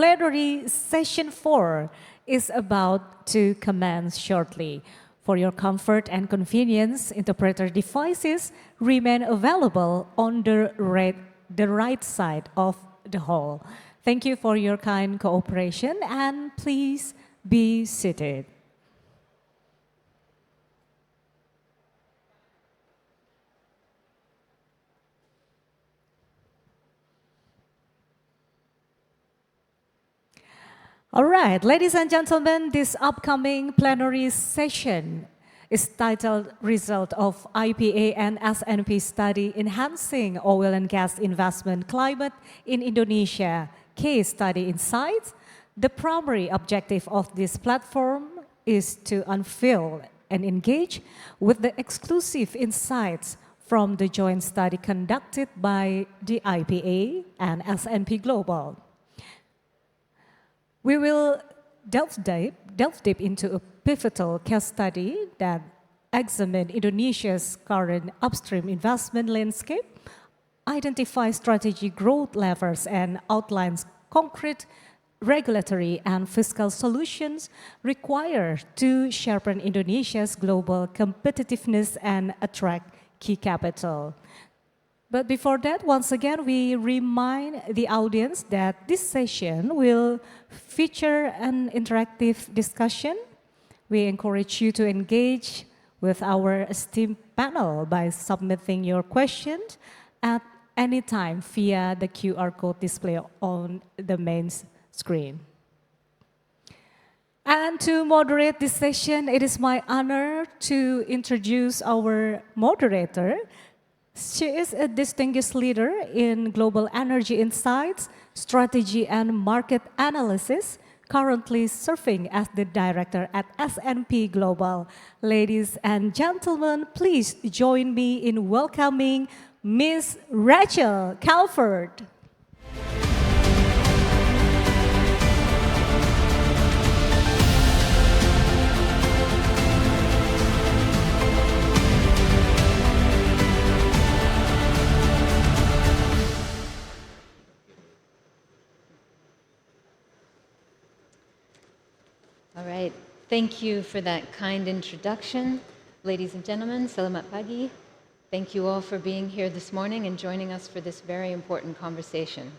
Plenary Session 4 is about to commence shortly. For your comfort and convenience, interpreter devices remain available on the right side of the hall. Thank you for your kind cooperation, and please be seated. All right, ladies and gentlemen, this upcoming plenary session is titled Result of IPA and SNP Study Enhancing Oil and Gas Investment Climate in Indonesia, Case Study Insights. The primary objective of this platform is to unveil and engage with the exclusive insights from the joint study conducted by the IPA and SNP Global. We will delve deep into a pivotal case study that examines Indonesia's current upstream investment landscape, identifies strategic growth levers, and outlines concrete regulatory and fiscal solutions required to sharpen Indonesia's global competitiveness and attract key capital. But before that, once again, we remind the audience that this session will feature an interactive discussion. We encourage you to engage with our esteemed panel by submitting your questions at any time via the QR code display on the main screen. And to moderate this session, it is my honor to introduce our moderator. She is a distinguished leader in global energy insights, strategy, and market analysis, currently serving as the director at S&P Global. Ladies and gentlemen, please join me in welcoming Ms. Rachel Calvert. All right, thank you for that kind introduction. Ladies and gentlemen, selamat pagi. Thank you all for being here this morning and joining us for this very important conversation.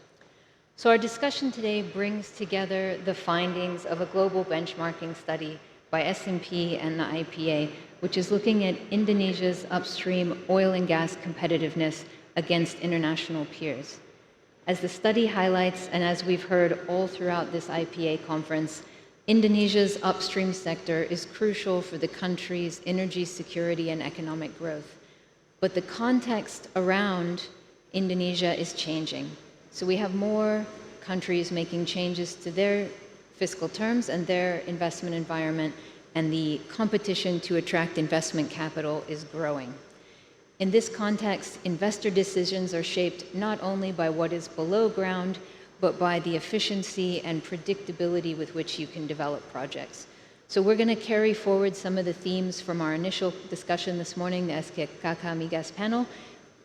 So our discussion today brings together the findings of a global benchmarking study by S&P and the IPA, which is looking at Indonesia's upstream oil and gas competitiveness against international peers. As the study highlights, and as we've heard all throughout this IPA conference, Indonesia's upstream sector is crucial for the country's energy security and economic growth. But the context around Indonesia is changing. So we have more countries making changes to their fiscal terms and their investment environment, and the competition to attract investment capital is growing. In this context, investor decisions are shaped not only by what is below ground, but by the efficiency and predictability with which you can develop projects. So we're going to carry forward some of the themes from our initial discussion this morning, the SKKK Migas panel,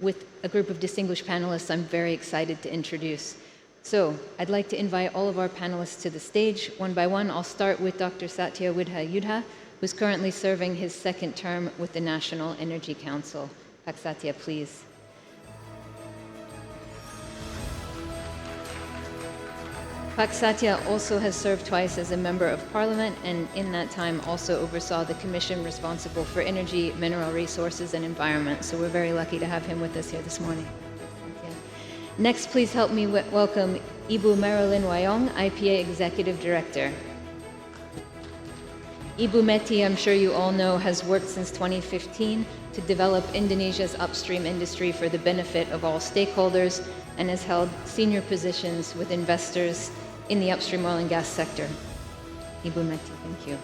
with a group of distinguished panelists I'm very excited to introduce. So I'd like to invite all of our panelists to the stage one by one. I'll start with Dr. Satya Yudha, who's currently serving his second term with the National Energy Council. Pak Satya, please. Pak Satya also has served twice as a member of parliament, and in that time also oversaw the commission responsible for energy, mineral resources, and environment. So we're very lucky to have him with us here this morning. Next, please help me welcome Ibu Marjolijn Wajong, IPA Executive Director. Ibu Meti, I'm sure you all know, has worked since 2015 to develop Indonesia's upstream industry for the benefit of all stakeholders, and has held senior positions with investors in the upstream oil and gas sector. Ibu Meti, thank you.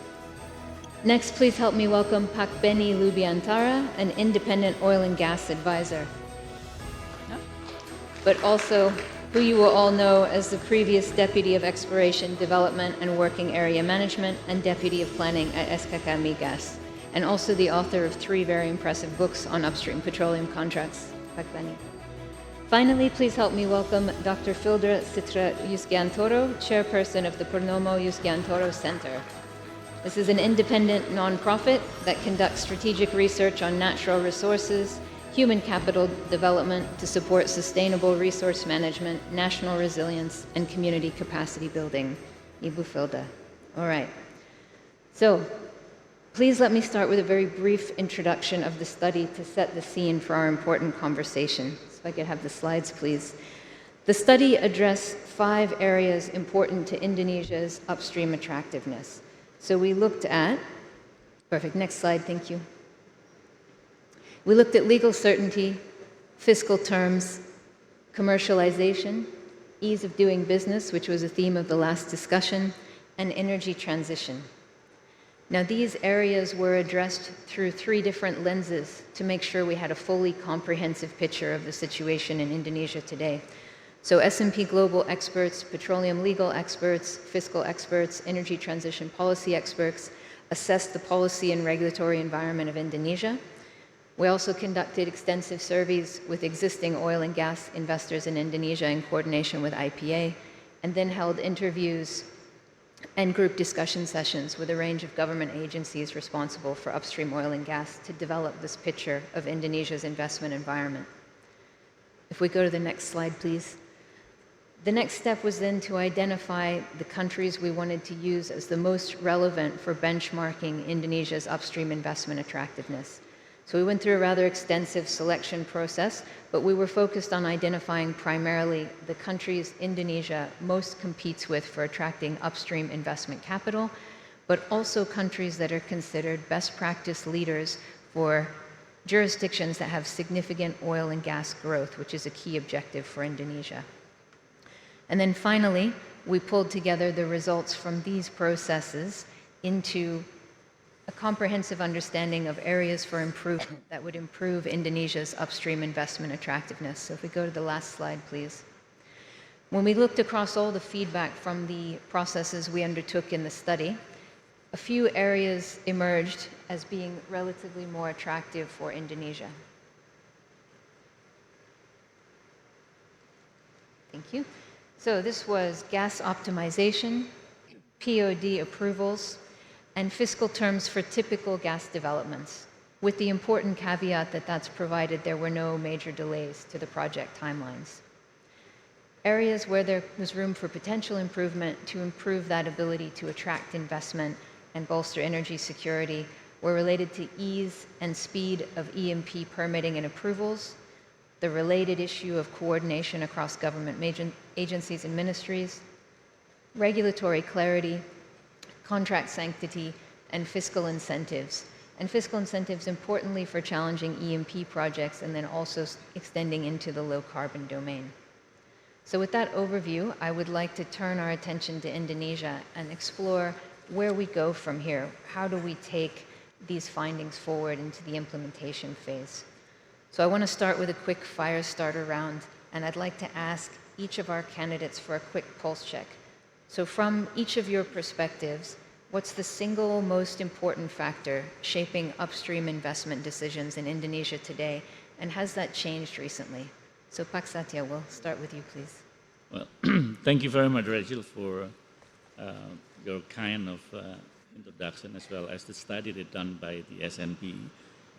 Next, please help me welcome Pak Benny Lubiantara, an independent oil and gas advisor, but also who you will all know as the previous Deputy of Exploration, Development, and Working Area Management and Deputy of Planning at SKK Migas, and also the author of 3 very impressive books on upstream petroleum contracts. Pak Benny. Finally, please help me welcome Dr. Filda Citra Yusgiantoro, Chairperson of the Purnomo Yusgiantoro Center. This is an independent nonprofit that conducts strategic research on natural resources, human capital development to support sustainable resource management, national resilience, and community capacity building. Ibu Filda. All right. So, please let me start with a very brief introduction of the study to set the scene for our important conversation. So if I could have the slides, please. The study addressed 5 areas important to Indonesia's upstream attractiveness. So we looked at, perfect, next slide, thank you. We looked at legal certainty, fiscal terms, commercialization, ease of doing business, which was a theme of the last discussion, and energy transition. Now, these areas were addressed through 3 different lenses to make sure we had a fully comprehensive picture of the situation in Indonesia today. So S&P Global experts, petroleum legal experts, fiscal experts, energy transition policy experts assessed the policy and regulatory environment of Indonesia. We also conducted extensive surveys with existing oil and gas investors in Indonesia in coordination with IPA, and then held interviews and group discussion sessions with a range of government agencies responsible for upstream oil and gas to develop this picture of Indonesia's investment environment. If we go to the next slide, please. The next step was then to identify the countries we wanted to use as the most relevant for benchmarking Indonesia's upstream investment attractiveness. So we went through a rather extensive selection process, but we were focused on identifying primarily the countries Indonesia most competes with for attracting upstream investment capital, but also countries that are considered best practice leaders for jurisdictions that have significant oil and gas growth, which is a key objective for Indonesia. And then finally, we pulled together the results from these processes into a comprehensive understanding of areas for improvement that would improve Indonesia's upstream investment attractiveness. So if we go to the last slide, please. When we looked across all the feedback from the processes we undertook in the study, a few areas emerged as being relatively more attractive for Indonesia. Thank you. So this was gas optimization, POD approvals, and fiscal terms for typical gas developments, with the important caveat that that's provided there were no major delays to the project timelines. Areas where there was room for potential improvement to improve that ability to attract investment and bolster energy security were related to ease and speed of E&P permitting and approvals, the related issue of coordination across government agencies and ministries, regulatory clarity, contract sanctity, and fiscal incentives. And fiscal incentives importantly for challenging E&P projects and then also extending into the low-carbon domain. So with that overview, I would like to turn our attention to Indonesia and explore where we go from here. How do we take these findings forward into the implementation phase? So I want to start with a quick fire starter round, and I'd like to ask each of our candidates for a quick pulse check. So from each of your perspectives, what's the single most important factor shaping upstream investment decisions in Indonesia today, and has that changed recently? So Pak Satya, we'll start with you, please. Well, thank you very much, Rachel, for your kind of introduction, as well as the study that done by the S&P.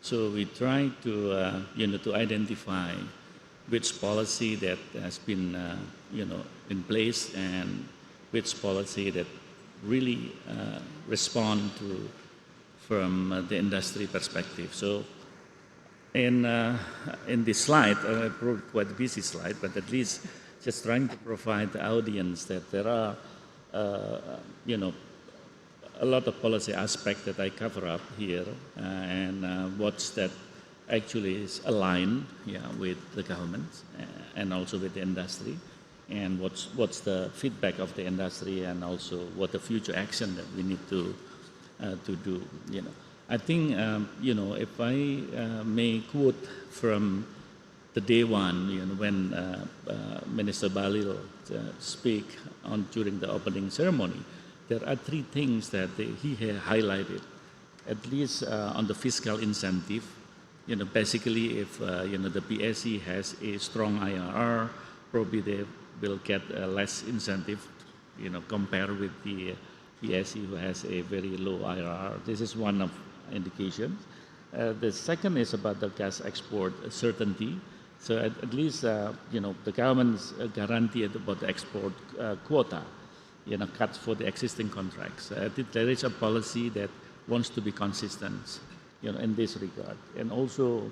So we try to, to identify which policy that has been, in place, and which policy that really respond to from the industry perspective. So in this slide, I brought quite a busy slide, but at least just trying to provide the audience that there are, a lot of policy aspects that I cover up here, and what's that actually is aligned, with the government and also with the industry, and what's the feedback of the industry, and also what the future action that we need to do. I think if I may quote from the day one, when Minister Balil speak during the opening ceremony, there are 3 things that he highlighted, at least on the fiscal incentive, basically if, the PSC has a strong IRR, probably they will get less incentive, compared with the PSC who has a very low IRR. This is one of indications. The second is about the gas export certainty. So at least, the government's guaranteed about the export quota, cuts for the existing contracts. There is a policy that wants to be consistent, in this regard. And also,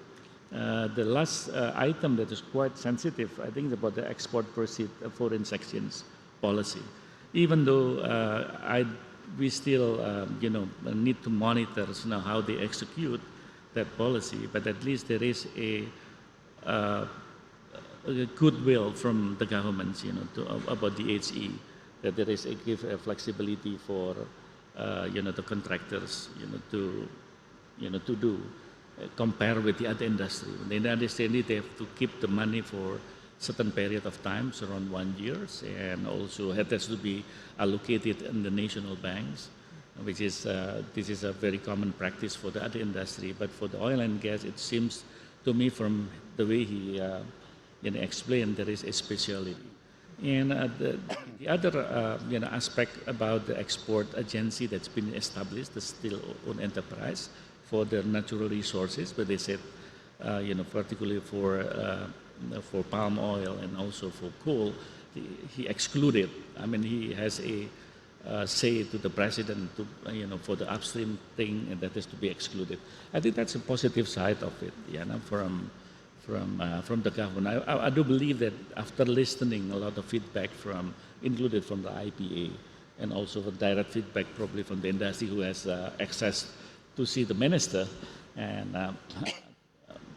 the last item that is quite sensitive, I think, is about the export proceed foreign sections policy. Even though we still, need to monitor how they execute that policy, but at least there is a goodwill from the governments, about the HE, that there is a flexibility for, the contractors, to do, compare with the other industry. When the industry, they have to keep the money for certain period of time, so around 1 year, and also it has to be allocated in the national banks, which is, this is a very common practice for the other industry. But for the oil and gas, it seems to me from the way he explained, there is a specialty. And the other aspect about the export agency that's been established, the still-owned enterprise for the natural resources, but they said, particularly for palm oil and also for coal, he excluded. I mean, he has a say to the president to, for the upstream thing, and that is to be excluded. I think that's a positive side of it, from the government. I do believe that after listening a lot of feedback included from the IPA, and also the direct feedback probably from the industry who has access to see the minister, and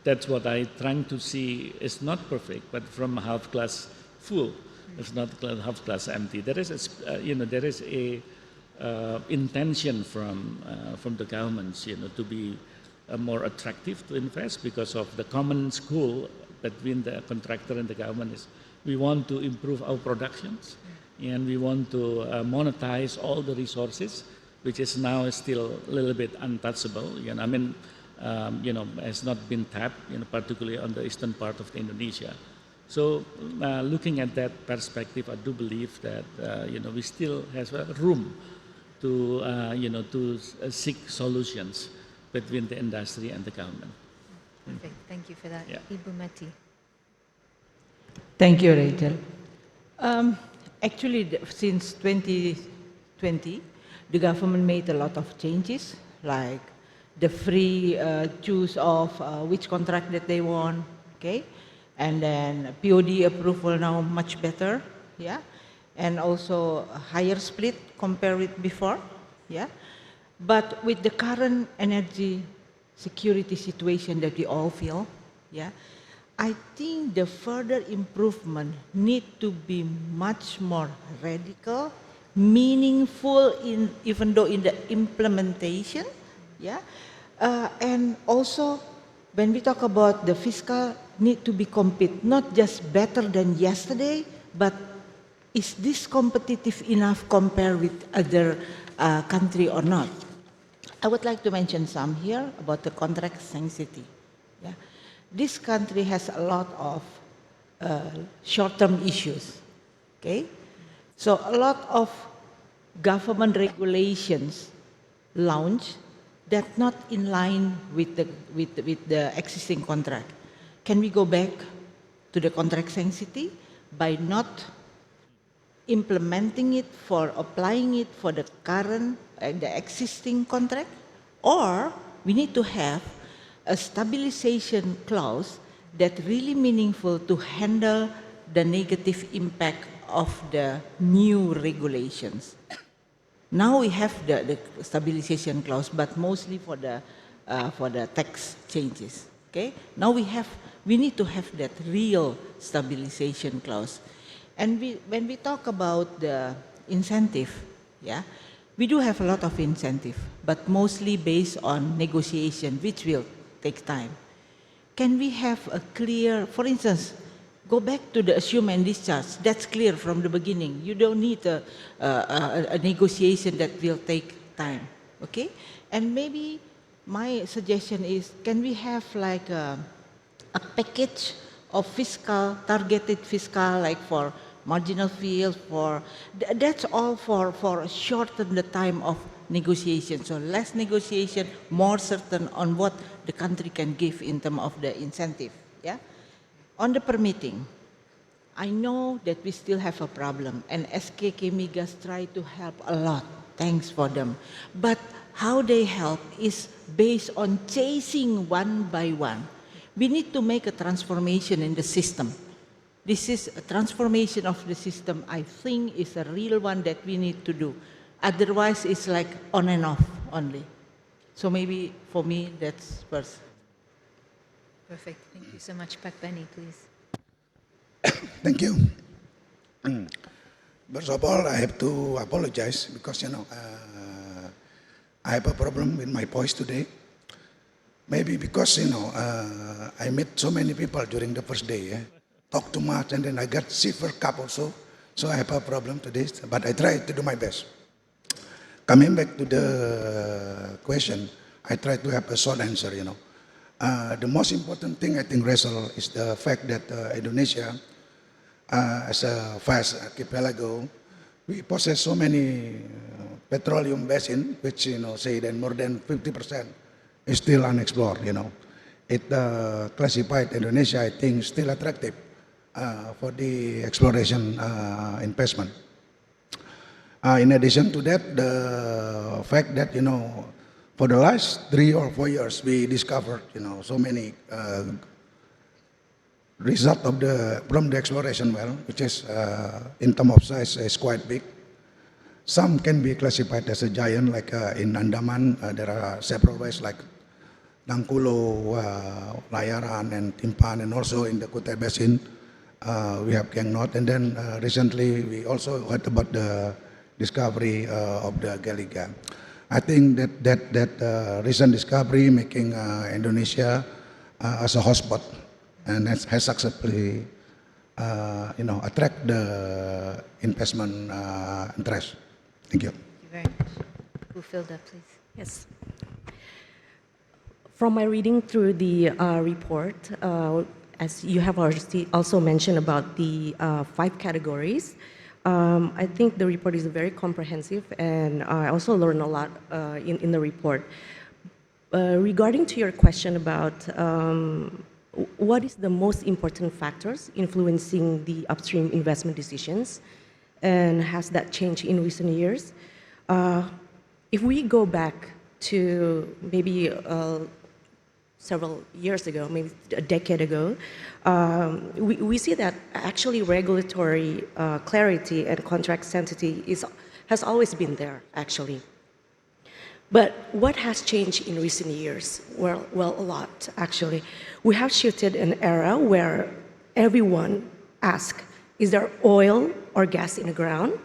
that's what I'm trying to see. Is not perfect, but from half glass full. It's not half glass empty. There is a intention from the governments, to be more attractive to invest, because of the common school between the contractor and the government is we want to improve our productions, and we want to monetize all the resources, which is now still a little bit untouchable. I mean, has not been tapped, particularly on the eastern part of Indonesia. So looking at that perspective, I do believe that we still have room to to seek solutions between the industry and the government. Perfect. Thank you for that. Yeah. Ibu Mati. Thank you, Rachel. Actually, since 2020, the government made a lot of changes, like the free choose of which contract that they want, okay? And then POD approval now much better, yeah? And also a higher split compared with before, yeah? But with the current energy security situation that we all feel, yeah? I think the further improvement need to be much more radical, meaningful even though in the implementation, yeah? And also when we talk about the fiscal need to be compete, not just better than yesterday, but is this competitive enough compared with other country or not? I would like to mention some here about the contract sanctity. Yeah? This country has a lot of short-term issues, okay? So a lot of government regulations launched that not in line with the existing contract. Can we go back to the contract sanctity by not implementing it applying it for the current, the existing contract? Or we need to have a stabilization clause that really meaningful to handle the negative impact of the new regulations. Now we have the stabilization clause, but mostly for the tax changes. Okay. Now we need to have that real stabilization clause, and when we talk about the incentive, yeah, we do have a lot of incentive, but mostly based on negotiation, which will take time. Can we have a clear, for instance, go back to the assume and discharge. That's clear from the beginning. You don't need a negotiation that will take time, okay? And maybe my suggestion is, can we have like a package of fiscal, targeted fiscal, like for marginal fields, that's all for shorten the time of negotiation. So less negotiation, more certain on what the country can give in terms of the incentive. Yeah. On the permitting, I know that we still have a problem, and SKK Migas try to help a lot. Thanks for them. But how they help is based on chasing one by one. We need to make a transformation in the system. This is a transformation of the system, I think, is a real one that we need to do. Otherwise, it's like on and off only. So maybe for me, that's first. Perfect. Thank you so much. Pak Benny, please. Thank you. First of all, I have to apologize because, I have a problem with my voice today. Maybe because, I met so many people during the first day. Talk too much, and then I got silver cup also. So I have a problem today, but I try to do my best. Coming back to the question, I try to have a short answer, The most important thing, I think, Rachel, is the fact that Indonesia, as a vast archipelago, we possess so many petroleum basins, which, say that more than 50% is still unexplored, It classified Indonesia, I think, still attractive for the exploration investment. In addition to that, the fact that, for the last 3 or 4 years, we discovered, so many result from the exploration well, which is, in terms of size, is quite big. Some can be classified as a giant, like in Andaman, there are several ways, like Dangkulo, Layaran, and Timpan, and also in the Kutai Basin, we have Kengnot. And then recently, we also heard about the discovery of the Galiga. I think that recent discovery making Indonesia as a hotspot and has successfully, attract the investment interest. Thank you. Thank you very much. Filda, please. Yes. From my reading through the report, as you have already also mentioned about the 5 categories, I think the report is very comprehensive, and I also learned a lot in the report. Regarding to your question about what is the most important factors influencing the upstream investment decisions, and has that changed in recent years? If we go back to maybe several years ago, maybe a decade ago, we see that actually regulatory clarity and contract sanctity has always been there, actually. But what has changed in recent years? Well, a lot, actually. We have shifted an era where everyone asks, is there oil or gas in the ground?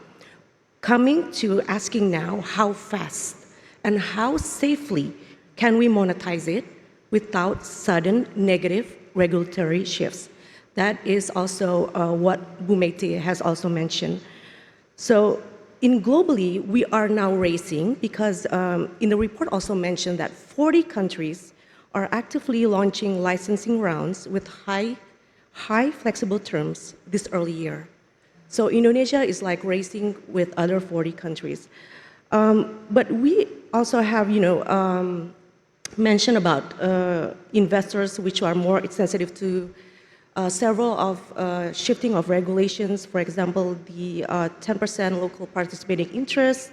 Coming to asking now, how fast and how safely can we monetize it without sudden negative regulatory shifts? That is also what Bumeti has also mentioned. So globally, we are now racing because in the report also mentioned that 40 countries are actively launching licensing rounds with high flexible terms this early year. So Indonesia is like racing with other 40 countries. But we also have, mentioned about investors which are more sensitive to several of shifting of regulations, for example, the 10% local participating interest,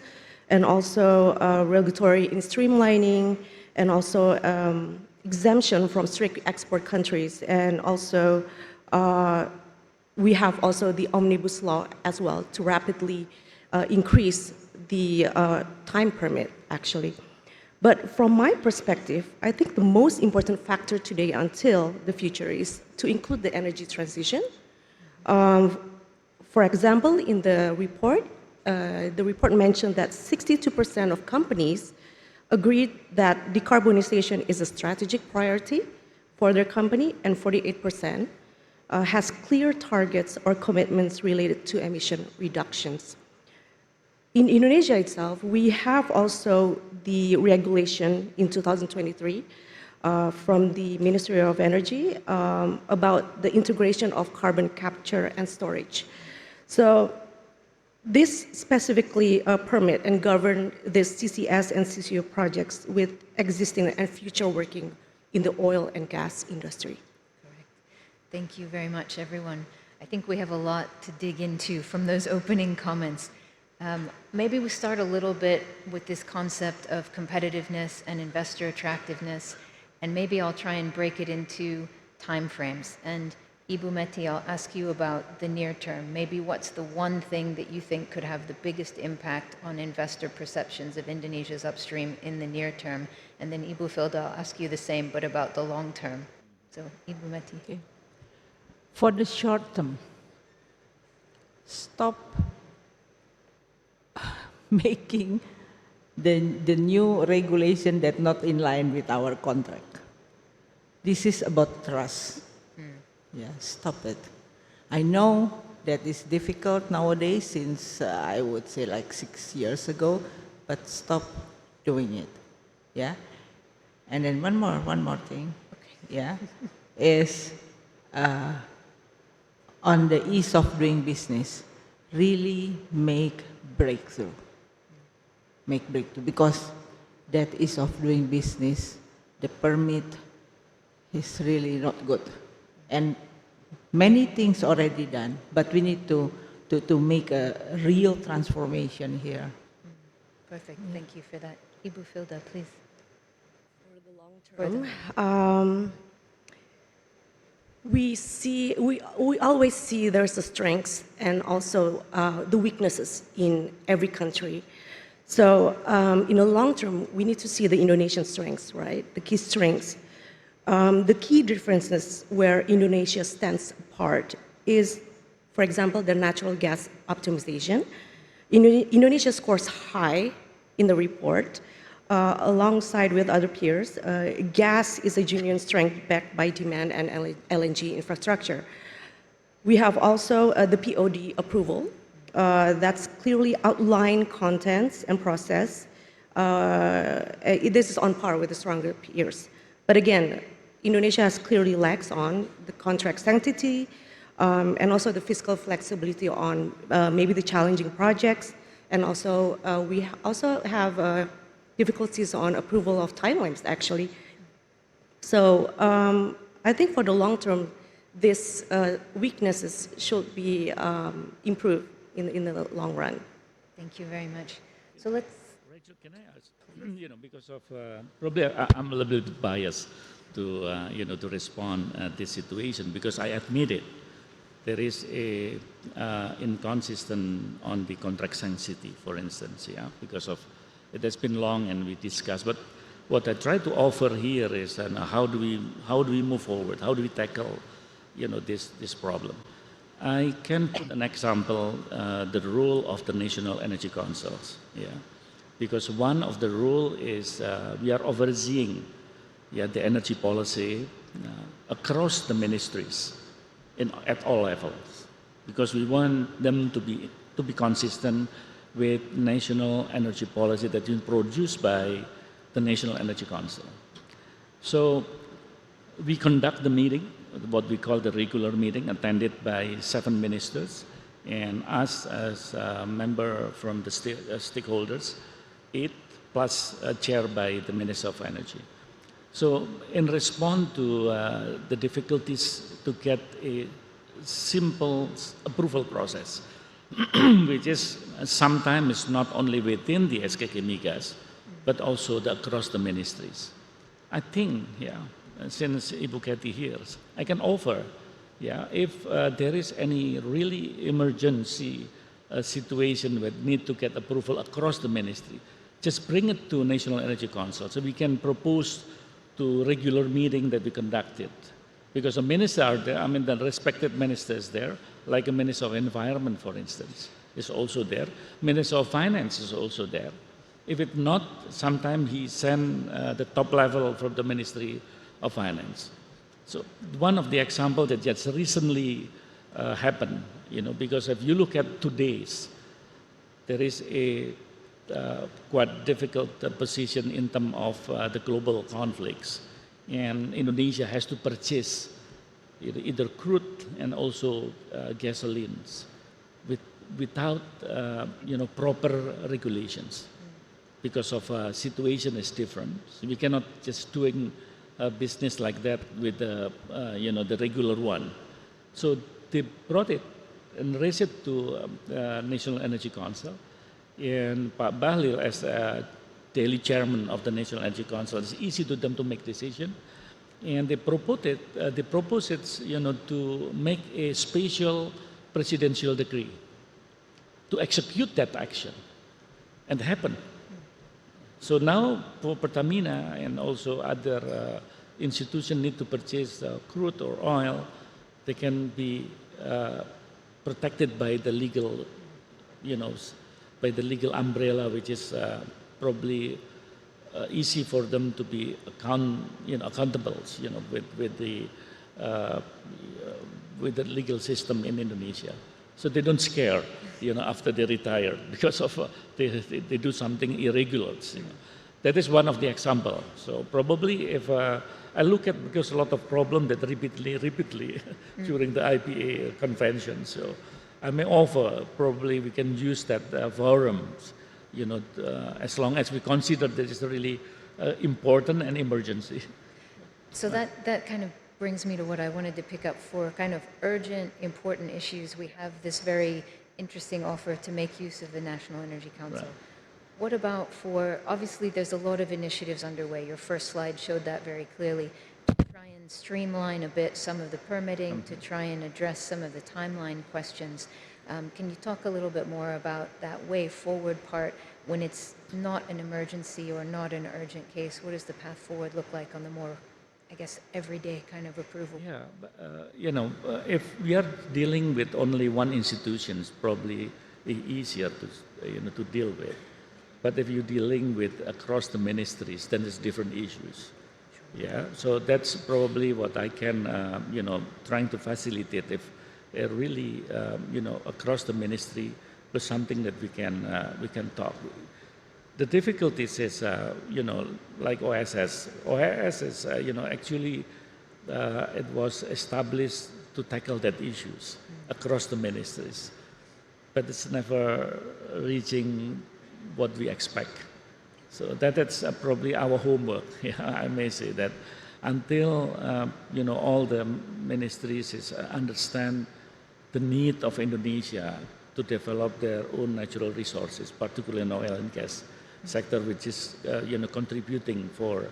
and also regulatory in streamlining, and also exemption from strict export countries, and also we have also the omnibus law as well to rapidly increase the time permit, actually. But from my perspective, I think the most important factor today until the future is to include the energy transition. For example, in the report mentioned that 62% of companies agreed that decarbonization is a strategic priority for their company, and 48% has clear targets or commitments related to emission reductions. In Indonesia itself, we have also the regulation in 2023 from the Ministry of Energy about the integration of carbon capture and storage. So this specifically permit and govern the CCS and CCU projects with existing and future working in the oil and gas industry. Correct. Thank you very much, everyone. I think we have a lot to dig into from those opening comments. Maybe we start a little bit with this concept of competitiveness and investor attractiveness, and maybe I'll try and break it into timeframes. And Ibu Meti, I'll ask you about the near term. Maybe what's the one thing that you think could have the biggest impact on investor perceptions of Indonesia's upstream in the near term? And then Ibu Filda, I'll ask you the same, but about the long term. So Ibu Meti. Okay. For the short term, stop making the new regulation that not in line with our contract. This is about trust. Yeah, stop it. I know that it's difficult nowadays since I would say like 6 years ago, but stop doing it. Yeah. And then one more thing. Okay. Yeah, is on the ease of doing business, really make breakthrough. Make breakthrough, because that ease of doing business, the permit is really not good. And many things already done, but we need to make a real transformation here. Perfect. Thank you for that. Ibu Filda, please. For the long term, we always see there's the strengths and also the weaknesses in every country. So in the long term, we need to see the Indonesian strengths, right? The key strengths. The key differences where Indonesia stands apart is, for example, the natural gas optimization. Indonesia scores high in the report, alongside with other peers. Gas is a genuine strength backed by demand and LNG infrastructure. We have also the POD approval. That's clearly outlined contents and process. This is on par with the stronger peers. But again, Indonesia has clearly lacks on the contract sanctity and also the fiscal flexibility on maybe the challenging projects. And also, we also have difficulties on approval of timelines, actually. So I think for the long term, these weaknesses should be improved in the long run. Thank you very much. So let's... Rachel, can I ask, because of, probably I'm a little bit biased to, to respond at this situation, because I admit it. There is a inconsistent on the contract sanctity, for instance, yeah, because of, it has been long and we discussed, but what I try to offer here is how do we move forward? How do we tackle, this problem? I can put an example, the role of the National Energy Councils, yeah, because one of the rule is we are overseeing, the energy policy across the ministries at all levels, because we want them to be consistent with national energy policy that is produced by the National Energy Council. So we conduct the meeting, what we call the regular meeting, attended by 7 ministers, and us as a member from the stakeholders, 8 plus a chair by the Minister of Energy. So in response to the difficulties to get a simple approval process, which is sometimes not only within the SKK Migas, but also across the ministries. I think, since Ibu Keti here, I can offer, if there is any really emergency situation where need to get approval across the ministry, just bring it to National Energy Council so we can propose to regular meeting that we conducted. Because the ministers are there, the respected ministers there, like a Minister of Environment, for instance, is also there. Minister of Finance is also there. If it not, sometimes he send the top level from the Ministry of Finance. So one of the examples that just recently happened, because if you look at today's, there is a quite difficult position in terms of the global conflicts. And Indonesia has to purchase either crude and also gasolines without proper regulations, because of situation is different. So we cannot just doing a business like that with the regular one. So they brought it and raised it to National Energy Council, and Pak Bahlil as daily chairman of the National Energy Council, it's easy to them to make decision, and they proposed it, to make a special presidential decree to execute that action, and happen. So now for Pertamina and also other institutions need to purchase crude or oil, they can be protected by the legal, by the legal umbrella, which is probably easy for them to be accountable, with the legal system in Indonesia. So they don't scare, after they retire because of they do something irregular. That is one of the example. So probably if I look at, because a lot of problem that repeatedly during the IPA convention. So I may offer, probably we can use that forums, as long as we consider that it's really important and emergency. So that kind of brings me to what I wanted to pick up for kind of urgent, important issues. We have this very interesting offer to make use of the National Energy Council. Right. What about for, obviously there's a lot of initiatives underway. Your first slide showed that very clearly. To try and streamline a bit some of the permitting, to try and address some of the timeline questions. Can you talk a little bit more about that way forward part when it's not an emergency or not an urgent case? What does the path forward look like on the more, I guess, everyday kind of approval? Yeah, if we are dealing with only one institution, it's probably easier to deal with. But if you're dealing with across the ministries, then it's different issues. Yeah, so that's probably what I can, trying to facilitate. If really, across the ministry, was something that we can talk. The difficulties is, like OSS. OSS is, actually, it was established to tackle that issues across the ministries, but it's never reaching what we expect. So that's probably our homework. Yeah, I may say that until all the ministries understand the need of Indonesia to develop their own natural resources, particularly in oil and gas sector, which is contributing for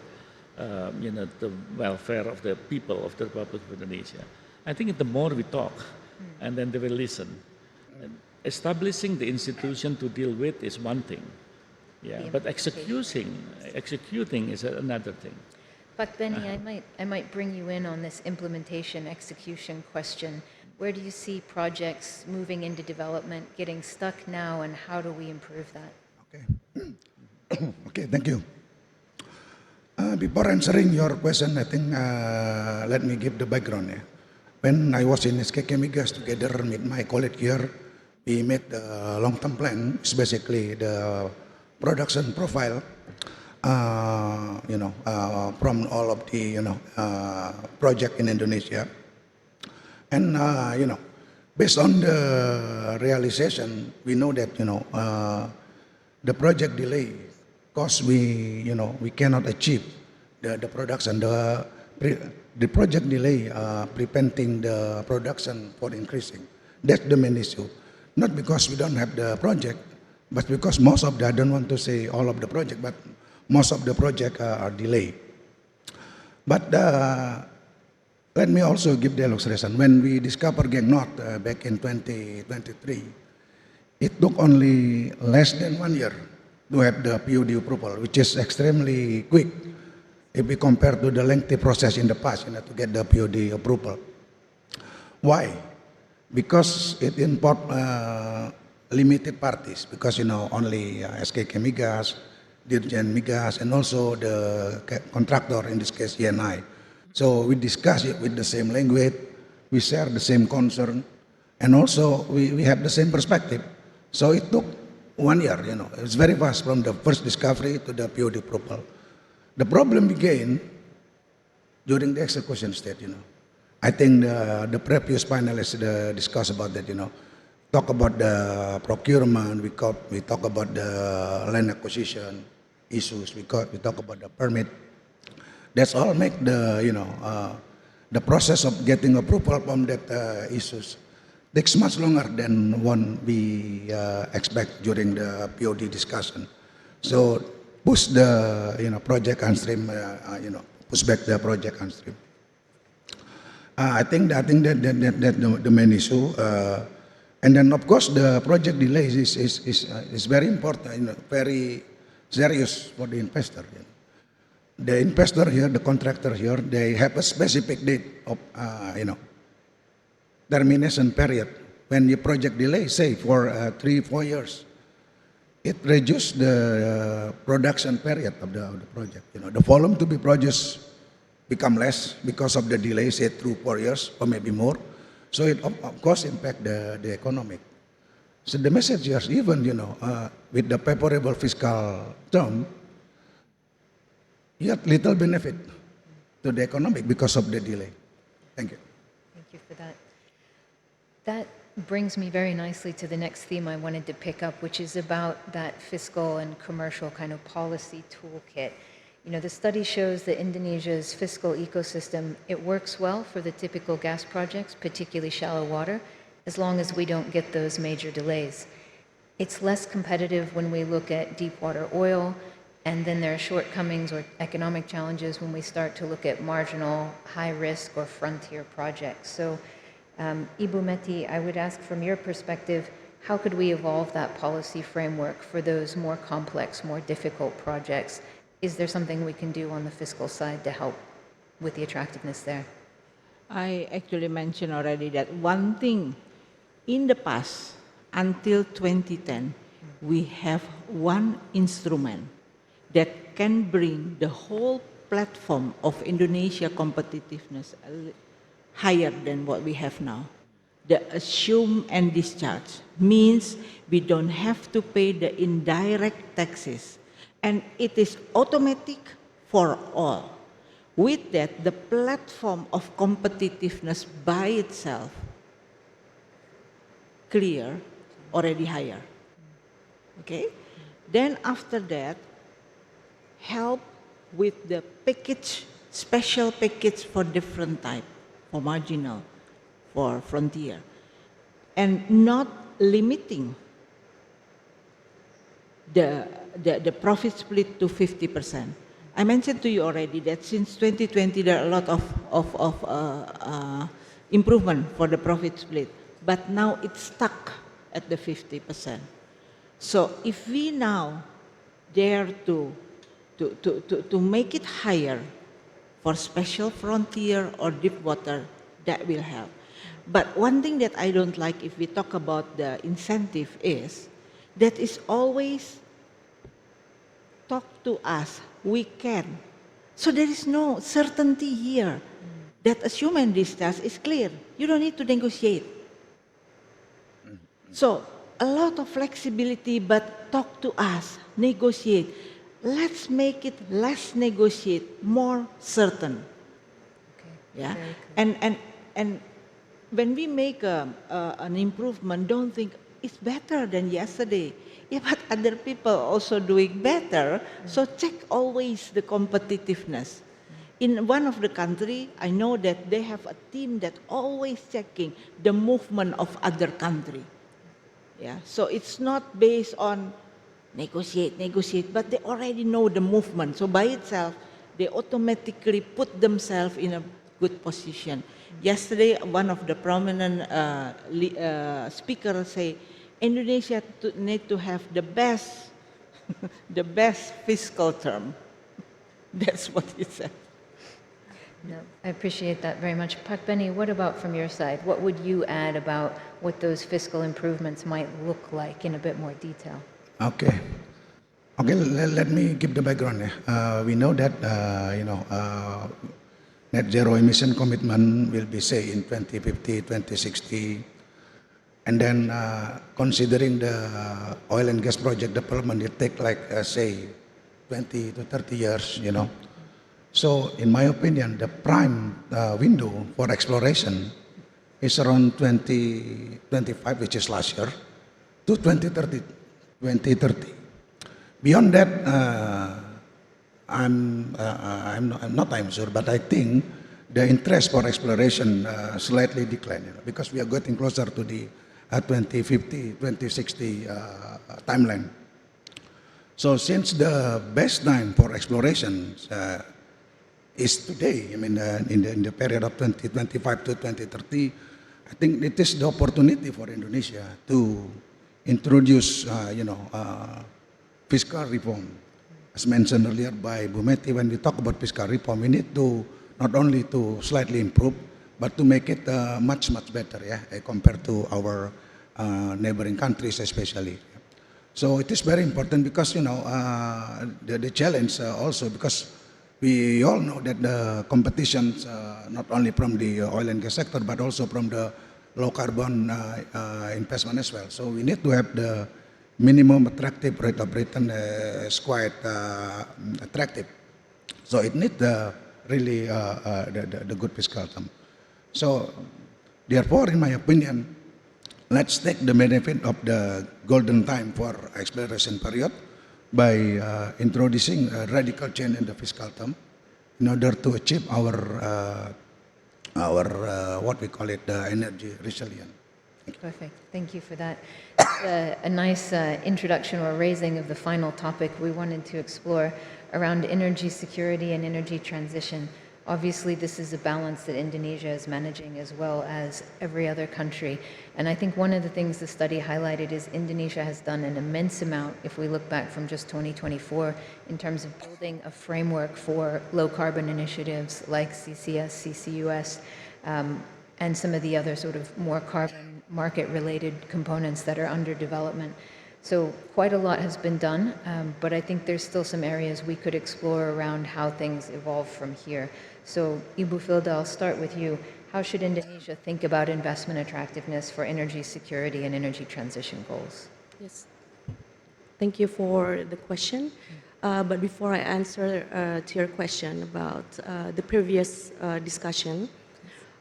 the welfare of the people of the Republic of Indonesia. I think the more we talk, and then they will listen. And establishing the institution to deal with is one thing, but executing is another thing. But Benny, I might bring you in on this implementation execution question. Where do you see projects moving into development, getting stuck now, and how do we improve that? Okay. Okay, thank you. Before answering your question, I think let me give the background. Yeah. When I was in SKK Migas together with my colleague here, we made the long-term plan. It's basically the production profile, from all of the project in Indonesia, and based on the realization, we know that the project delay, because we cannot achieve the production. The project delay preventing the production for increasing. That's the main issue. Not because we don't have the project, but because most of the, I don't want to say all of the project, but most of the project are delayed. But let me also give the illustration. When we discovered Gang North back in 2023, it took only less than 1 year to have the POD approval, which is extremely quick if we compare to the lengthy process in the past to get the POD approval. Why? Because it involved limited parties, because only SKK Migas, Dirjen Migas, and also the contractor, in this case ENI. So we discuss it with the same language, we share the same concern, and also we have the same perspective. So it took 1 year, it's very fast from the first discovery to the POD approval. The problem began during the execution stage, I think the previous panelists discussed about that, talk about the procurement, we talk about the land acquisition issues, we talk about the permit. That's all make the process of getting approval from that issues takes much longer than one we expect during the POD discussion. So push the project Upstream, push back the project Upstream. I think that the main issue, and then of course the project delays is very important, very serious for the investor. The investor here, the contractor here, they have a specific date of termination period. When the project delay, say for 3-4 years, it reduces the production period of the project. The volume to be produced become less because of the delay, say 3-4 years or maybe more. So it of course impact the economic. So the message here, even with the favorable fiscal term, yet little benefit to the economic because of the delay. Thank you. Thank you for that. That brings me very nicely to the next theme I wanted to pick up, which is about that fiscal and commercial kind of policy toolkit. The study shows that Indonesia's fiscal ecosystem, it works well for the typical gas projects, particularly shallow water, as long as we don't get those major delays. It's less competitive when we look at deep water oil, and then there are shortcomings or economic challenges when we start to look at marginal, high risk or frontier projects. So, Ibu Meti, I would ask from your perspective, how could we evolve that policy framework for those more complex, more difficult projects? Is there something we can do on the fiscal side to help with the attractiveness there? I actually mentioned already that one thing in the past, until 2010, we have one instrument that can bring the whole platform of Indonesia competitiveness higher than what we have now. The assume and discharge means we don't have to pay the indirect taxes, and it is automatic for all. With that, the platform of competitiveness by itself, clear, already higher. Okay? Then after that, help with the package, special package for different type, for marginal, for frontier, and not limiting the profit split to 50%. I mentioned to you already that since 2020 there are a lot of improvement for the profit split, but now it's stuck at the 50%. So if we now dare to make it higher for special frontier or deep water, that will help. But one thing that I don't like if we talk about the incentive is that is always talk to us, we can. So there is no certainty here that assume and discharge is clear. You don't need to negotiate. So a lot of flexibility, but talk to us, negotiate. Let's make it less negotiate, more certain. Okay. Yeah, and when we make an improvement, don't think it's better than yesterday. Yeah, but other people also doing better. So check always the competitiveness. In one of the country, I know that they have a team that always checking the movement of other country. Yeah, so it's not based on negotiate, but they already know the movement. So by itself, they automatically put themselves in a good position. Yesterday, one of the prominent speakers say, Indonesia need to have the best, the best fiscal term. That's what he said. No, I appreciate that very much. Pak Benny, what about from your side? What would you add about what those fiscal improvements might look like in a bit more detail? Okay. Okay, let me give the background. We know that, net zero emission commitment will be, say, in 2050, 2060. And then considering the oil and gas project development, it take like, say, 20 to 30 years, you know. So in my opinion, the prime window for exploration is around 2025, which is last year, to 2030. Beyond that, I'm sure, but I think the interest for exploration slightly declined, you know, because we are getting closer to the 2050, 2060 timeline. So since the best time for exploration is today, I mean, in the period of 2025 to 2030, I think it is the opportunity for Indonesia to introduce, fiscal reform. As mentioned earlier by Bu Meti, when we talk about fiscal reform, we need to not only to slightly improve, but to make it much better, compared to our neighboring countries, especially. So it is very important because the challenge also, because we all know that the competition not only from the oil and gas sector but also from the low carbon investment as well. So we need to have the minimum attractive rate of return is quite attractive. So it needs really the good fiscal term. So therefore, in my opinion, let's take the benefit of the golden time for exploration period by introducing a radical change in the fiscal term in order to achieve our what we call it, the energy resilience. Perfect. Thank you for that. A nice introduction or raising of the final topic we wanted to explore around energy security and energy transition. Obviously, this is a balance that Indonesia is managing as well as every other country. And I think one of the things the study highlighted is Indonesia has done an immense amount, if we look back from just 2024, in terms of building a framework for low carbon initiatives like CCS, CCUS, and some of the other sort of more carbon market-related components that are under development. So quite a lot has been done, but I think there's still some areas we could explore around how things evolve from here. So Ibu Filda, I'll start with you. How should Indonesia think about investment attractiveness for energy security and energy transition goals? Yes. Thank you for the question. But before I answer to your question about the previous discussion,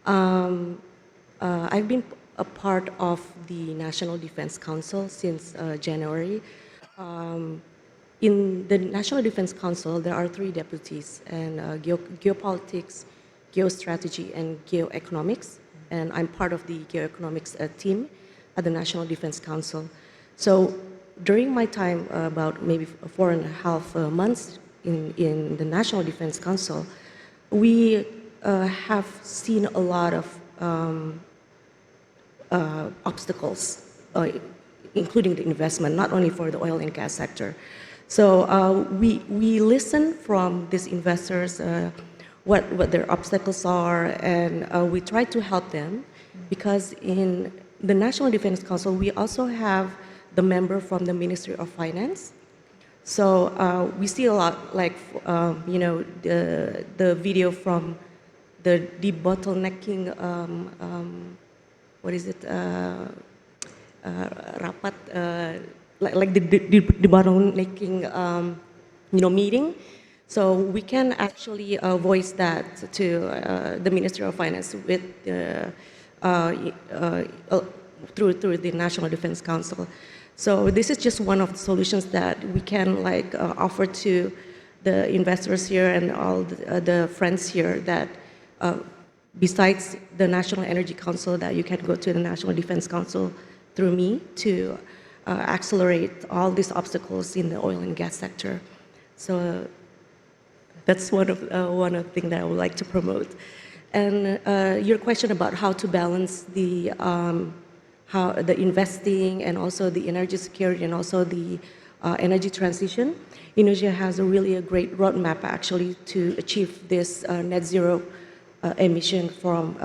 I've been a part of the National Defense Council since January. In the National Defense Council, there are 3 deputies, and geopolitics, geostrategy, and geoeconomics. And I'm part of the geoeconomics team at the National Defense Council. So during my time, about maybe 4.5 months in the National Defense Council, we have seen a lot of obstacles, including the investment, not only for the oil and gas sector. So we listen from these investors what their obstacles are, and we try to help them, because in the National Defense Council, we also have the member from the Ministry of Finance. So we see a lot, like, the video from the debottlenecking, what is it, rapat, like the debottlenecking, meeting. So we can actually voice that to the Ministry of Finance with through the National Defense Council. So this is just one of the solutions that we can offer to the investors here and all the friends here, that besides the National Energy Council, that you can go to the National Defense Council through me to accelerate all these obstacles in the oil and gas sector. So that's one of the things that I would like to promote. And your question about how to balance the investing and also the energy security and also the energy transition, Indonesia has a great roadmap actually to achieve this net zero emission from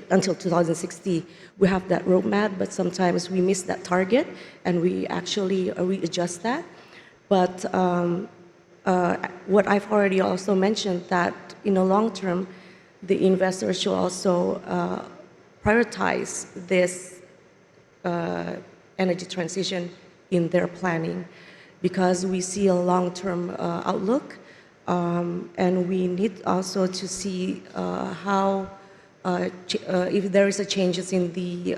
until 2060. We have that roadmap, but sometimes we miss that target, and we actually readjust that. But what I've already also mentioned, that in the long term, the investors should also prioritize this energy transition in their planning, because we see a long-term outlook, and we need also to see how if there is a changes in the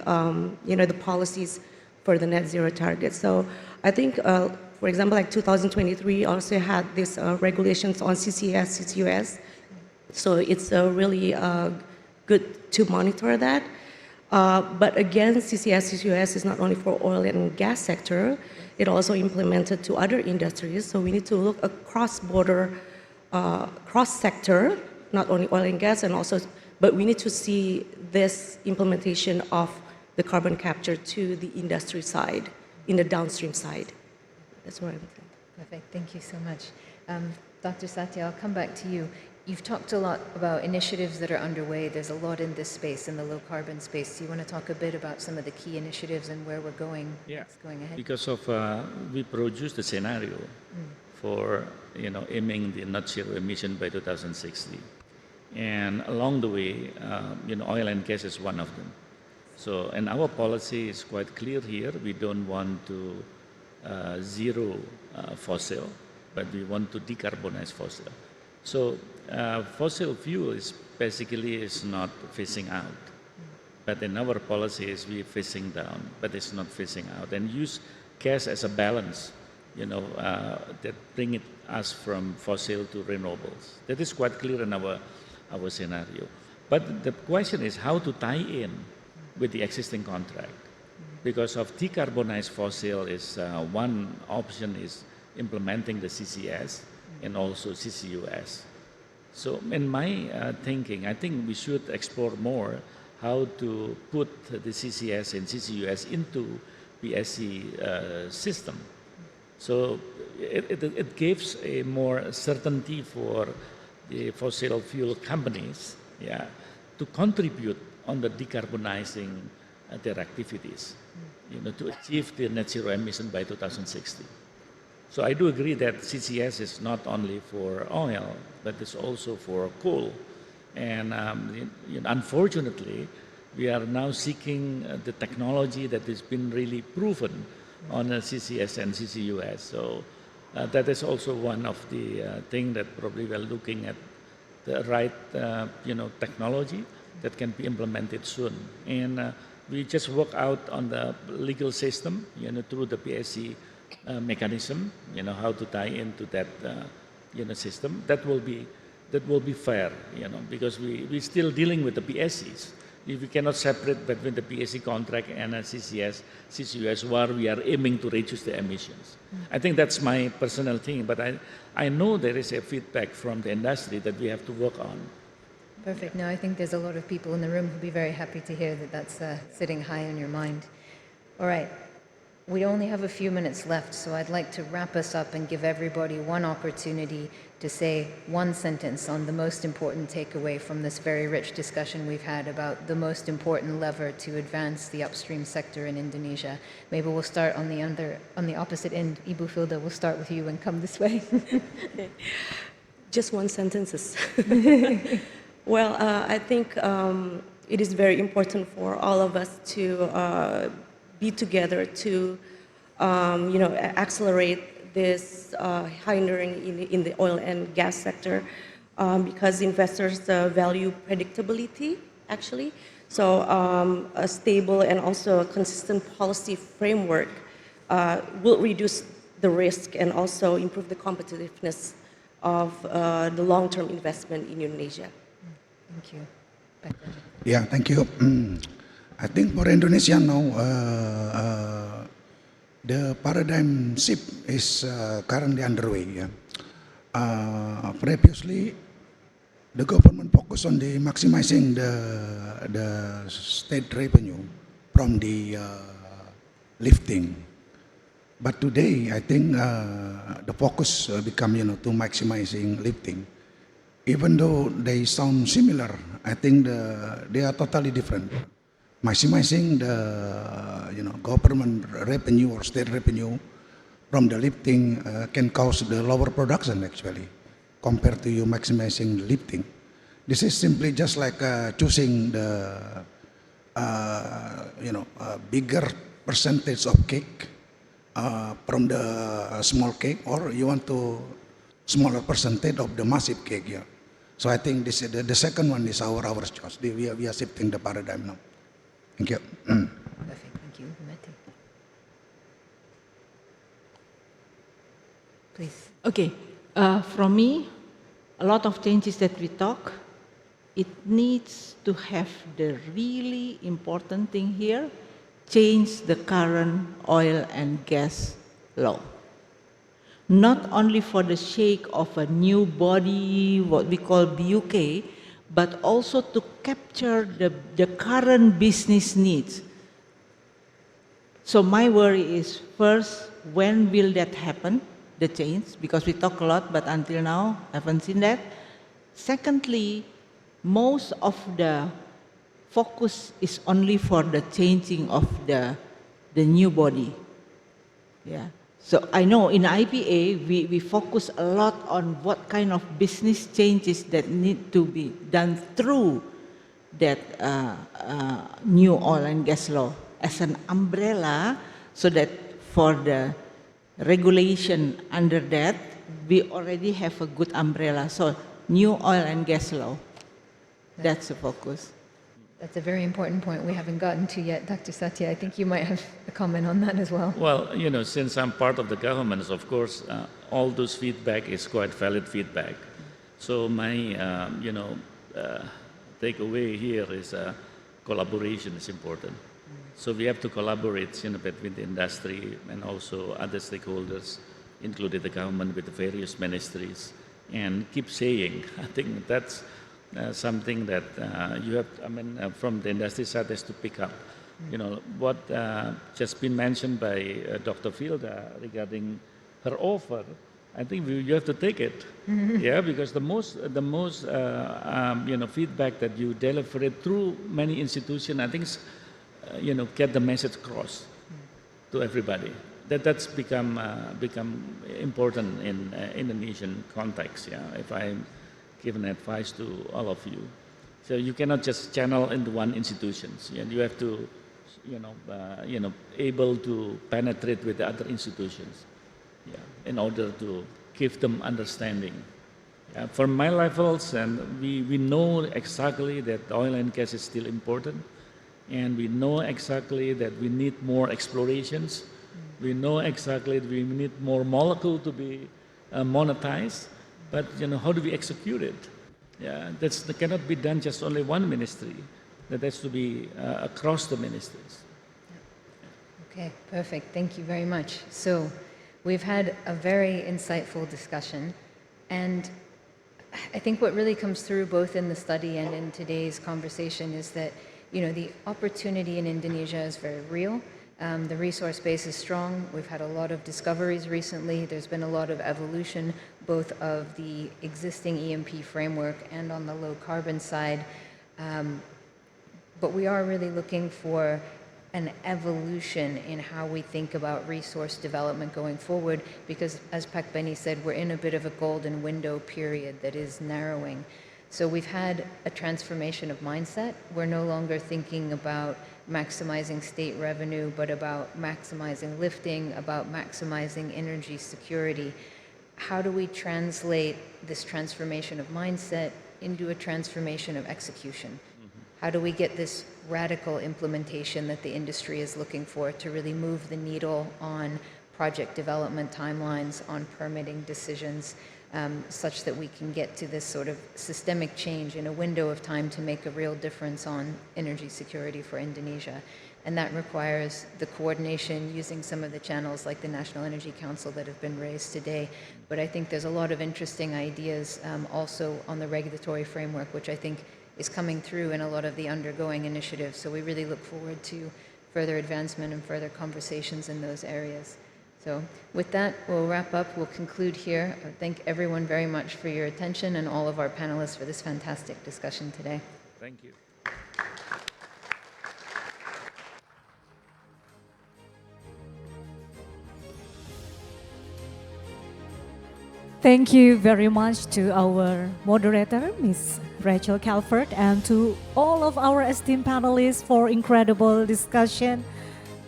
the policies for the net zero target. So I think, for example, like 2023 also had this regulations on CCS, CCUS. So it's really good to monitor that. But again, CCS, CCUS is not only for oil and gas sector, it also implemented to other industries. So we need to look across border, cross-sector, not only oil and gas, and also, but we need to see this implementation of the carbon capture to the industry side, in the downstream side. That's what I'm saying. Perfect. Thank you so much. Dr. Satya, I'll come back to you. You've talked a lot about initiatives that are underway. There's a lot in this space, in the low carbon space. Do you want to talk a bit about some of the key initiatives and where we're going, going ahead? Because of we produced a scenario for aiming the net zero emission by 2060, and along the way, oil and gas is one of them. So, and our policy is quite clear here. We don't want to zero fossil, but we want to decarbonize fossil. So fossil fuel is basically not phasing out, but in our policy is we phasing down, but it's not phasing out, and use gas as a balance, that bring us from fossil to renewables. That is quite clear in our scenario. But the question is how to tie in with the existing contract, because of decarbonized fossil is one option is implementing the CCS and also CCUS. So in my thinking, I think we should explore more how to put the CCS and CCUS into PSC system. So it gives a more certainty for the fossil fuel companies, to contribute on the decarbonizing their activities, to achieve the net zero emission by 2060. So I do agree that CCS is not only for oil, but it's also for coal. And unfortunately, we are now seeking the technology that has been really proven on CCS and CCUS. So that is also one of the things that probably we're looking at the right technology that can be implemented soon. And we just work out on the legal system, through the PSC mechanism, how to tie into that, system. That will be fair, because we're still dealing with the PSCs. If we cannot separate between the PSC contract and a CCS, CCUS, where we are aiming to reduce the emissions. I think that's my personal thing, but I know there is a feedback from the industry that we have to work on. Perfect. No, I think there's a lot of people in the room who'd be very happy to hear that that's sitting high in your mind. All right. We only have a few minutes left, so I'd like to wrap us up and give everybody one opportunity to say one sentence on the most important takeaway from this very rich discussion we've had about the most important lever to advance the upstream sector in Indonesia. Maybe we'll start on the opposite end. Ibu Filda, we'll start with you and come this way. Just one sentence. Well, I think it is very important for all of us to be together to, accelerate this hiring in the oil and gas sector, because investors value predictability, actually. So a stable and also a consistent policy framework will reduce the risk and also improve the competitiveness of the long-term investment in Indonesia. Thank you. Back then. Yeah, thank you. I think for Indonesia now, the paradigm shift is currently underway. Previously, the government focused on the maximizing the state revenue from the lifting. But today, I think the focus become to maximizing lifting. Even though they sound similar, I think they are totally different. Maximizing the government revenue or state revenue from the lifting can cause the lower production actually, compared to you maximizing the lifting. This is simply just like choosing the bigger percentage of cake from the small cake, or you want to smaller percentage of the massive cake here. So I think this is the second one is our choice. We are shifting the paradigm now. Thank you. Perfect. Thank you. Mete. Please. Okay, from me, a lot of changes that we talk, it needs to have the really important thing here, change the current oil and gas law. Not only for the sake of a new body, what we call BUK, but also to capture the current business needs. So my worry is, first, when will that happen, the change? Because we talk a lot, but until now, I haven't seen that. Secondly, most of the focus is only for the changing of the new body. Yeah. So I know in IPA, we focus a lot on what kind of business changes that need to be done through that new oil and gas law as an umbrella, so that for the regulation under that, we already have a good umbrella. So new oil and gas law, that's the focus. That's a very important point we haven't gotten to yet. Dr. Satya, I think you might have a comment on that as well. Well, since I'm part of the government, of course, all those feedback is quite valid feedback. So my, takeaway here is collaboration is important. So we have to collaborate between the industry and also other stakeholders, including the government with the various ministries, and keep saying, I think that's something that you have, from the industry side has to pick up. What just been mentioned by Dr. Filda regarding her offer, I think you have to take it. Yeah, because the most feedback that you deliver it through many institutions, I think, get the message across to everybody. That's become important in Indonesian context. Yeah, if I'm giving advice to all of you, so you cannot just channel into one institution. You have to, able to penetrate with the other institutions. Yeah, in order to give them understanding. From my levels, and we know exactly that oil and gas is still important, and we know exactly that we need more explorations. We know exactly that we need more molecule to be monetized, but how do we execute it? Yeah, that cannot be done just only one ministry. That has to be across the ministries. Okay, perfect. Thank you very much. So we've had a very insightful discussion, and I think what really comes through both in the study and in today's conversation is that the opportunity in Indonesia is very real. The resource base is strong. We've had a lot of discoveries recently. There's been a lot of evolution, both of the existing EMP framework and on the low carbon side. But we are really looking for an evolution in how we think about resource development going forward, because as Pak Benny said, we're in a bit of a golden window period that is narrowing. So we've had a transformation of mindset. We're no longer thinking about maximizing state revenue, but about maximizing lifting, about maximizing energy security. How do we translate this transformation of mindset into a transformation of execution? How do we get this radical implementation that the industry is looking for to really move the needle on project development timelines, on permitting decisions, such that we can get to this sort of systemic change in a window of time to make a real difference on energy security for Indonesia. And that requires the coordination using some of the channels like the National Energy Council that have been raised today. But I think there's a lot of interesting ideas also on the regulatory framework, which I think is coming through in a lot of the undergoing initiatives. So we really look forward to further advancement and further conversations in those areas. So with that, we'll wrap up. We'll conclude here. I thank everyone very much for your attention and all of our panelists for this fantastic discussion today. Thank you. Thank you very much to our moderator, Ms. Rachel Calvert, and to all of our esteemed panelists for incredible discussion.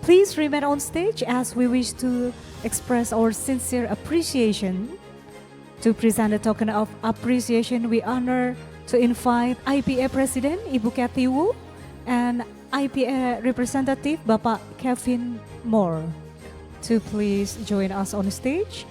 Please remain on stage as we wish to express our sincere appreciation. To present a token of appreciation, we honor to invite IPA President Ibu Kathy Wu and IPA Representative Bapak Kevin Moore to please join us on stage.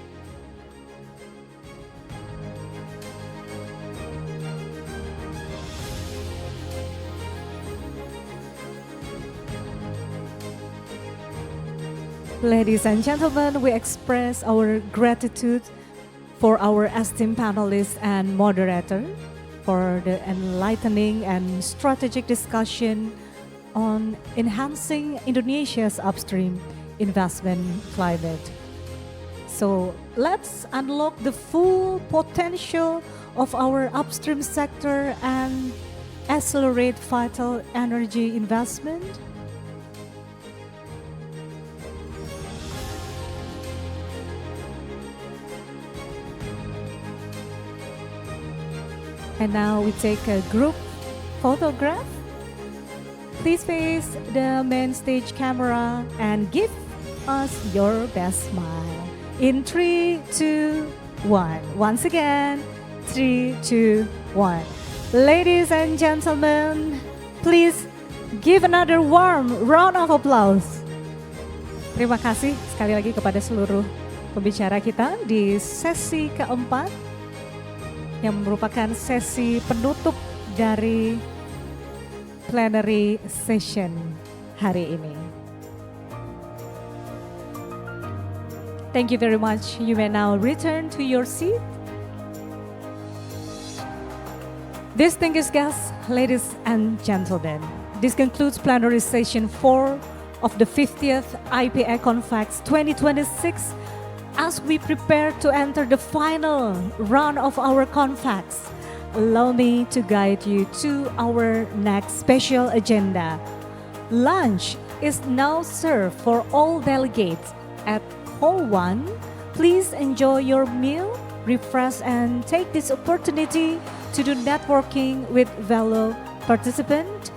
Ladies and gentlemen, we express our gratitude for our esteemed panelists and moderator for the enlightening and strategic discussion on enhancing Indonesia's upstream investment climate. So let's unlock the full potential of our upstream sector and accelerate vital energy investment. And now we take a group photograph. Please face the main stage camera and give us your best smile. In 3, 2, 1. Once again, 3, 2, 1. Ladies and gentlemen, please give another warm round of applause. Terima kasih sekali lagi kepada seluruh pembicara kita di sesi keempat, yang merupakan sesi penutup dari plenary session hari ini. Thank you very much. You may now return to your seat. Distinguished guests, ladies and gentlemen, this concludes plenary session 4 of the 50th IPA Confax 2026. As we prepare to enter the final round of our Confax, allow me to guide you to our next special agenda. Lunch is now served for all delegates at Hall 1. Please enjoy your meal, refresh, and take this opportunity to do networking with fellow participants.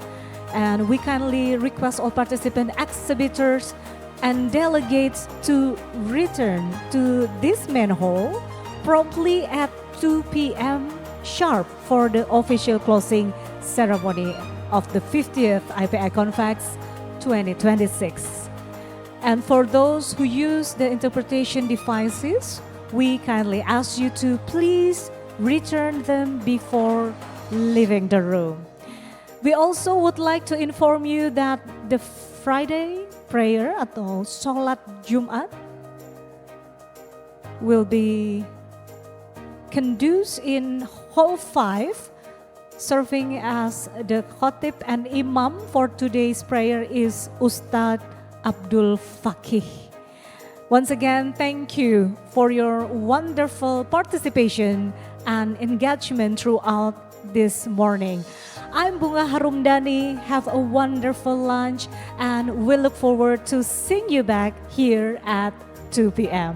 And we kindly request all participant exhibitors and delegates to return to this main hall promptly at 2 p.m. sharp for the official closing ceremony of the 50th IPA Confax 2026. And for those who use the interpretation devices, we kindly ask you to please return them before leaving the room. We also would like to inform you that the Friday prayer atau sholat Jumat will be conducted in Hall 5. Serving as the khatib and imam for today's prayer is Ustadz Abdul Fakih. Once again, thank you for your wonderful participation and engagement throughout this morning. I'm Bunga Harumdani. Have a wonderful lunch and we look forward to seeing you back here at 2 p.m.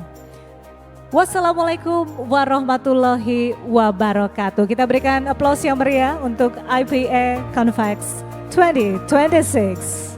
Wassalamualaikum warahmatullahi wabarakatuh. Kita berikan aplaus yang meriah untuk IPA Confax 2026.